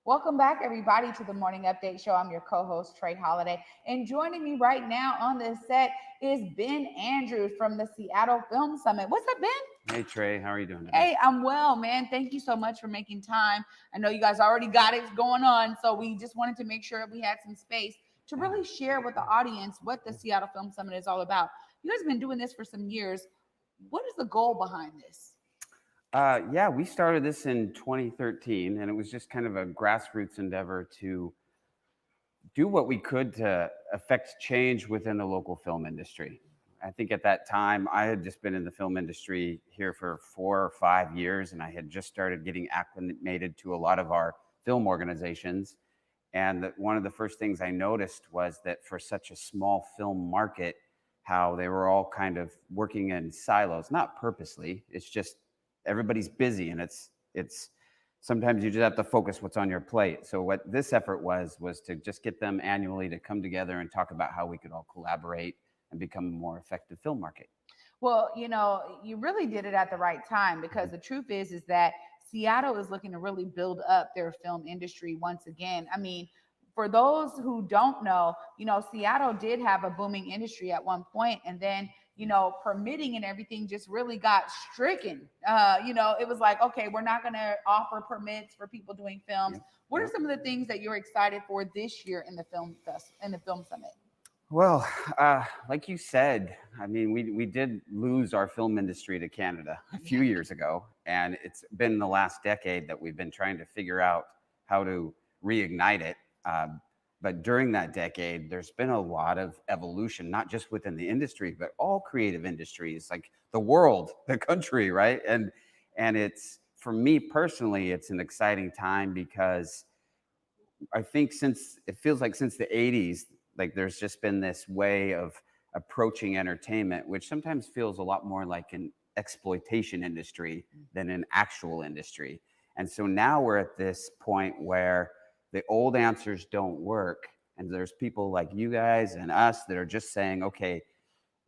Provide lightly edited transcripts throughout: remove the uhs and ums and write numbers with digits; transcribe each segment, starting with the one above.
Welcome back, everybody, to the Morning Update Show. I'm your co host, Trey Holiday. And joining me right now on this set is Ben Andrews from the Seattle Film Summit. What's up, Ben? Hey Trey, how are you doing today? Hey, I'm well, man. Thank you so much for making time. I know you guys already got it going on, so we just wanted to make sure we had some space to really share with the audience what the Seattle Film Summit is all about. You guys have been doing this for some years. What is the goal behind this? Yeah, we started this in 2013, and it was just kind of a grassroots endeavor to do what we could to affect change within the local film industry. I think at that time, I had just been in the film industry here for 4 or 5 years, and I had just started getting acclimated to a lot of our film organizations. And that one of the first things I noticed was that for such a small film market, how they were all kind of working in silos, not purposely. It's just everybody's busy, and it's sometimes you just have to focus what's on your plate. So what this effort was to just get them annually to come together and talk about how we could all collaborate and become a more effective film market. Well, you really did it at the right time because the truth is that Seattle is looking to really build up their film industry once again. I mean, for those who don't know, Seattle did have a booming industry at one point, and then permitting and everything just really got stricken. It was like, okay, we're not going to offer permits for people doing films. Yep. What are Yep. some of the things that you're excited for this year in the film summit? Well, like you said, I mean, we did lose our film industry to Canada a few years ago, and it's been the last decade that we've been trying to figure out how to reignite it. But during that decade, there's been a lot of evolution, not just within the industry, but all creative industries, like the world, the country, right? And it's for me personally, it's an exciting time because I think since it feels like since the 80s, like there's just been this way of approaching entertainment, which sometimes feels a lot more like an exploitation industry than an actual industry. And so now we're at this point where the old answers don't work. And there's people like you guys and us that are just saying, okay,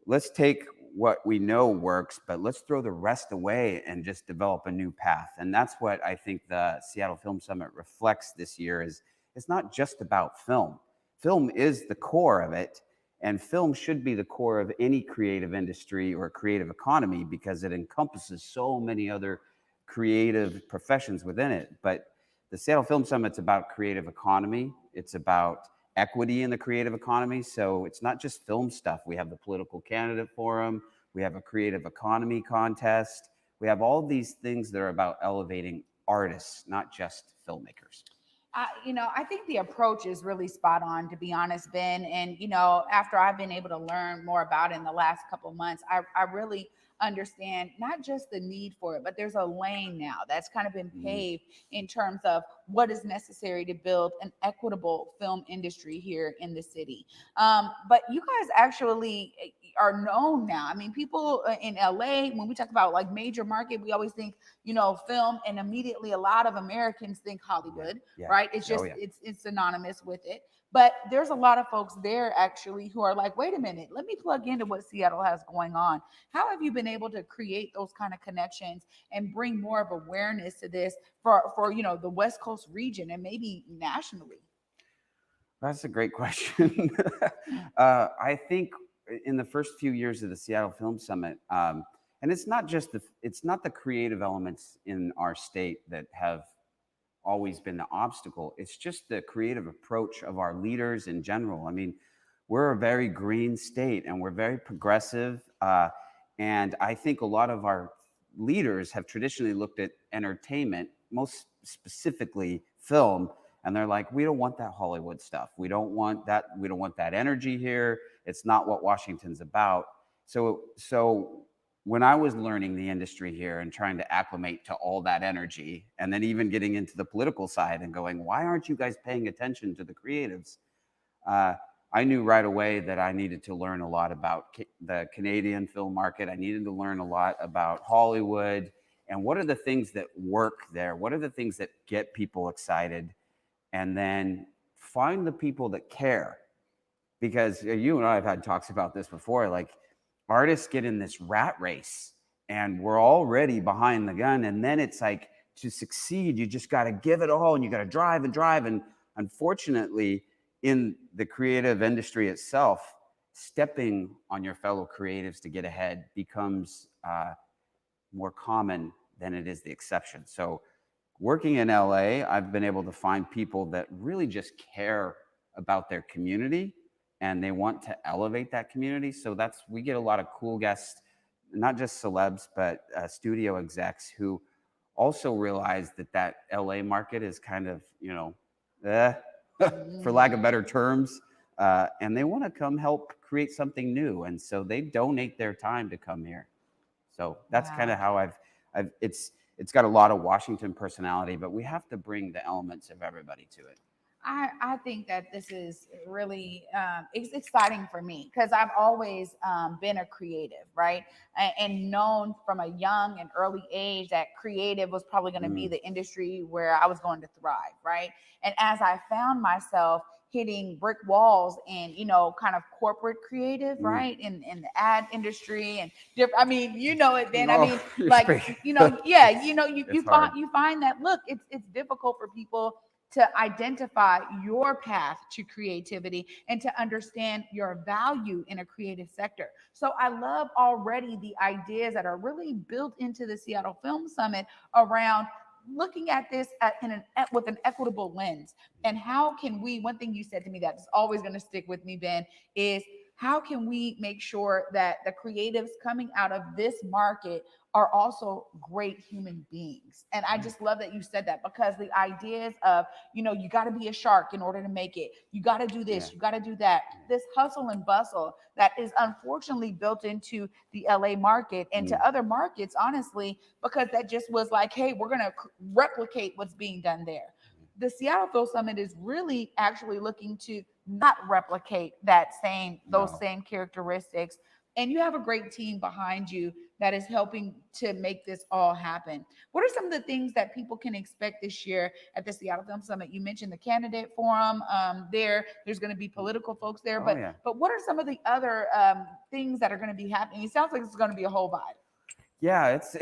let's take what we know works, but let's throw the rest away and just develop a new path. And that's what I think the Seattle Film Summit reflects this year is it's not just about film. Film is the core of it, and film should be the core of any creative industry or creative economy because it encompasses so many other creative professions within it. But the Seattle Film Summit's about creative economy. It's about equity in the creative economy. So it's not just film stuff. We have the Political Candidate Forum. We have a creative economy contest. We have all these things that are about elevating artists, not just filmmakers. I think the approach is really spot on, to be honest, Ben. And, after I've been able to learn more about it in the last couple of months, I really understand not just the need for it, but there's a lane now that's kind of been paved in terms of what is necessary to build an equitable film industry here in the city. But you guys actually are known now. I mean, people in LA, when we talk about like major market, we always think, film, and immediately a lot of Americans think Hollywood, Yeah. right? It's Oh, just yeah. it's synonymous with it. But there's a lot of folks there actually who are like, wait a minute, let me plug into what Seattle has going on. How have you been able to create those kind of connections and bring more of awareness to this for the West Coast region and maybe nationally? That's a great question. I think in the first few years of the Seattle Film Summit, and it's not the creative elements in our state that have always been the obstacle. It's just the creative approach of our leaders in general. I mean, we're a very green state and we're very progressive. And I think a lot of our leaders have traditionally looked at entertainment, most specifically film, and they're like, we don't want that Hollywood stuff. We don't want that. We don't want that energy here. It's not what Washington's about. So when I was learning the industry here and trying to acclimate to all that energy, and then even getting into the political side and going, why aren't you guys paying attention to the creatives? Uh, I knew right away that I needed to learn a lot about the Canadian film market. I needed to learn a lot about Hollywood and what are the things that work there? What are the things that get people excited? And then find the people that care. Because you and I have had talks about this before, like artists get in this rat race and we're already behind the gun. And then it's like to succeed, you just got to give it all, and you got to drive and drive. And unfortunately, in the creative industry itself, stepping on your fellow creatives to get ahead becomes more common than it is the exception. So working in LA, I've been able to find people that really just care about their community, and they want to elevate that community. So we get a lot of cool guests, not just celebs, but studio execs who also realize that LA market is kind of, for lack of better terms, and they want to come help create something new. And so they donate their time to come here. So that's kind of Wow. how it's got a lot of Washington personality, but we have to bring the elements of everybody to it. I think that this is really it's exciting for me because I've always been a creative, right? And known from a young and early age that creative was probably going to be the industry where I was going to thrive, right? And as I found myself hitting brick walls and kind of corporate creative, right, in the ad industry and different, I mean, it, Ben. I Oh, mean, you're like, speaking. yeah, you It's hard. you find that, look, it's difficult for people to identify your path to creativity and to understand your value in a creative sector. So I love already the ideas that are really built into the Seattle Film Summit around looking at this with an equitable lens. And how can we, one thing you said to me that's always going to stick with me, Ben, is how can we make sure that the creatives coming out of this market are also great human beings? And I just love that you said that, because the ideas of, you got to be a shark in order to make it. You got to do this, you got to do that. This hustle and bustle that is unfortunately built into the LA market and to other markets, honestly, because that just was like, hey, we're going to replicate what's being done there. The Seattle Film Summit is really actually looking to not replicate those same characteristics. And you have a great team behind you that is helping to make this all happen. What are some of the things that people can expect this year at the Seattle Film Summit? You mentioned the candidate forum. There's going to be political folks there, but what are some of the other things that are going to be happening? It sounds like it's going to be a whole vibe. Yeah, it's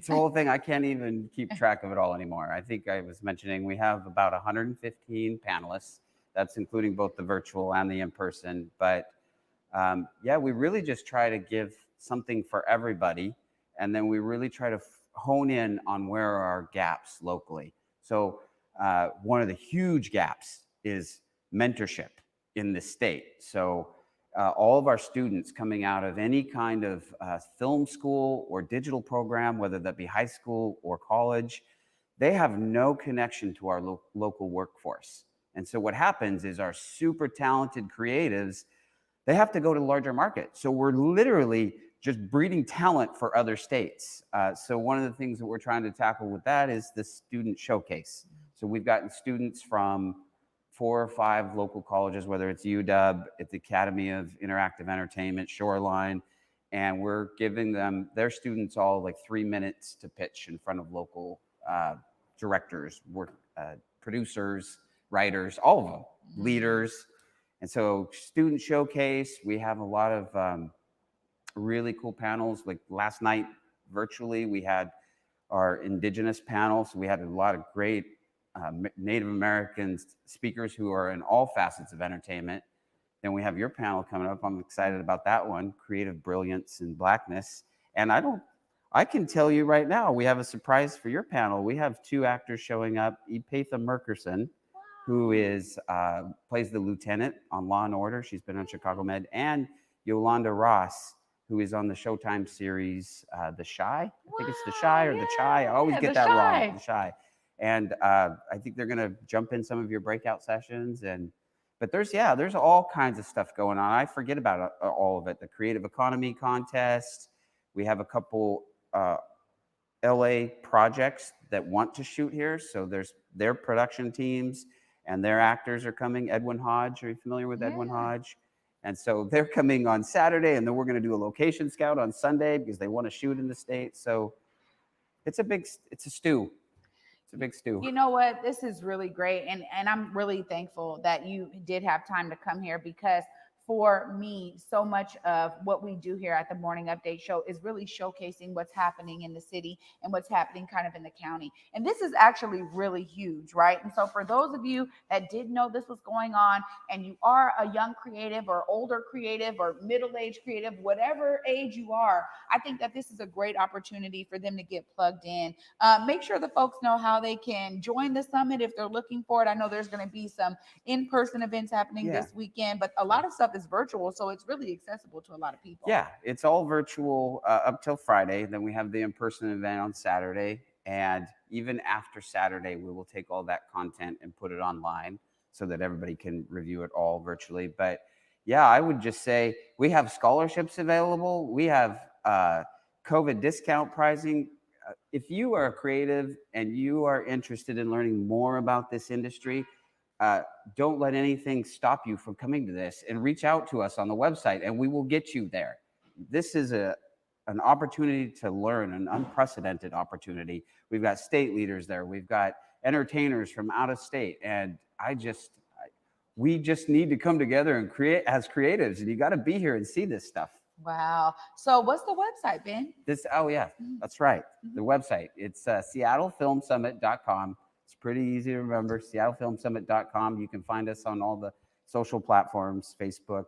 a whole thing. I can't even keep track of it all anymore. I think I was mentioning we have about 115 panelists. That's including both the virtual and the in-person. But we really just try to give something for everybody, and then we really try to hone in on where are our gaps locally. So one of the huge gaps is mentorship in the state. So all of our students coming out of any kind of film school or digital program, whether that be high school or college, they have no connection to our local workforce. And so what happens is our super talented creatives, they have to go to larger markets. So we're literally just breeding talent for other states. So one of the things that we're trying to tackle with that is the student showcase. So we've gotten students from 4 or 5 local colleges, whether it's UW, it's the Academy of Interactive Entertainment, Shoreline, and we're giving them, their students, all like 3 minutes to pitch in front of local directors, producers, writers, all of them, leaders. And so student showcase, we have a lot of really cool panels. Like last night, virtually, we had our Indigenous panel. So we had a lot of great Native American speakers who are in all facets of entertainment. Then we have your panel coming up. I'm excited about that one, Creative Brilliance and Blackness. And I can tell you right now, we have a surprise for your panel. We have 2 actors showing up. Epatha Merkerson, who plays the lieutenant on Law and Order. She's been on Chicago Med. And Yolanda Ross, who is on the Showtime series, The Chi. I think it's The Chi or The Chi. I always get that wrong, The Chi. And I think they're going to jump in some of your breakout sessions. But there's all kinds of stuff going on. I forget about all of it. The Creative Economy Contest. We have a couple LA projects that want to shoot here. So there's their production teams and their actors are coming. Edwin Hodge, are you familiar with Edwin Hodge? And so they're coming on Saturday, and then we're going to do a location scout on Sunday because they want to shoot in the state. So it's a stew. It's a big stew. You know what? This is really great. And I'm really thankful that you did have time to come here, because for me, so much of what we do here at the Morning Update Show is really showcasing what's happening in the city and what's happening kind of in the county. And this is actually really huge, right? And so, for those of you that didn't know this was going on, and you are a young creative or older creative or middle aged creative, whatever age you are, I think that this is a great opportunity for them to get plugged in. Make sure the folks know how they can join the summit if they're looking for it. I know there's going to be some in-person events happening Yeah. this weekend, but a lot of stuff is virtual, so it's really accessible to a lot of people. Yeah, it's all virtual up till Friday. Then we have the in-person event on Saturday. And even after Saturday, we will take all that content and put it online so that everybody can review it all virtually. But yeah, I would just say we have scholarships available. We have COVID discount pricing. If you are a creative and you are interested in learning more about this industry, uh, don't let anything stop you from coming to this, and reach out to us on the website and we will get you there. This is an opportunity to learn, an unprecedented opportunity. We've got state leaders there. We've got entertainers from out of state. And we just need to come together and create as creatives. And you got to be here and see this stuff. Wow. So, what's the website, Ben? Oh yeah, that's right. The website, it's seattlefilmsummit.com. It's pretty easy to remember, seattlefilmsummit.com. You can find us on all the social platforms, Facebook,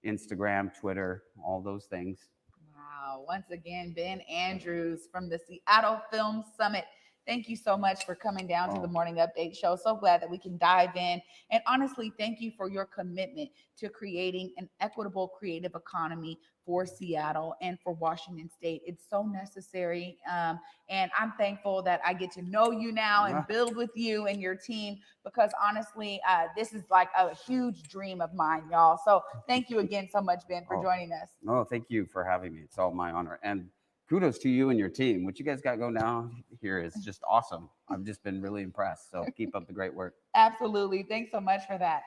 Instagram, Twitter, all those things. Wow. Once again, Ben Andrews from the Seattle Film Summit. Thank you so much for coming down to the Morning Update Show. So glad that we can dive in. And honestly, thank you for your commitment to creating an equitable creative economy for Seattle and for Washington State. It's so necessary. And I'm thankful that I get to know you now and build with you and your team, because honestly, this is like a huge dream of mine, y'all. So thank you again so much, Ben, for joining us. No, thank you for having me. It's all my honor. And kudos to you and your team. What you guys got going down here is just awesome. I've just been really impressed. So keep up the great work. Absolutely. Thanks so much for that.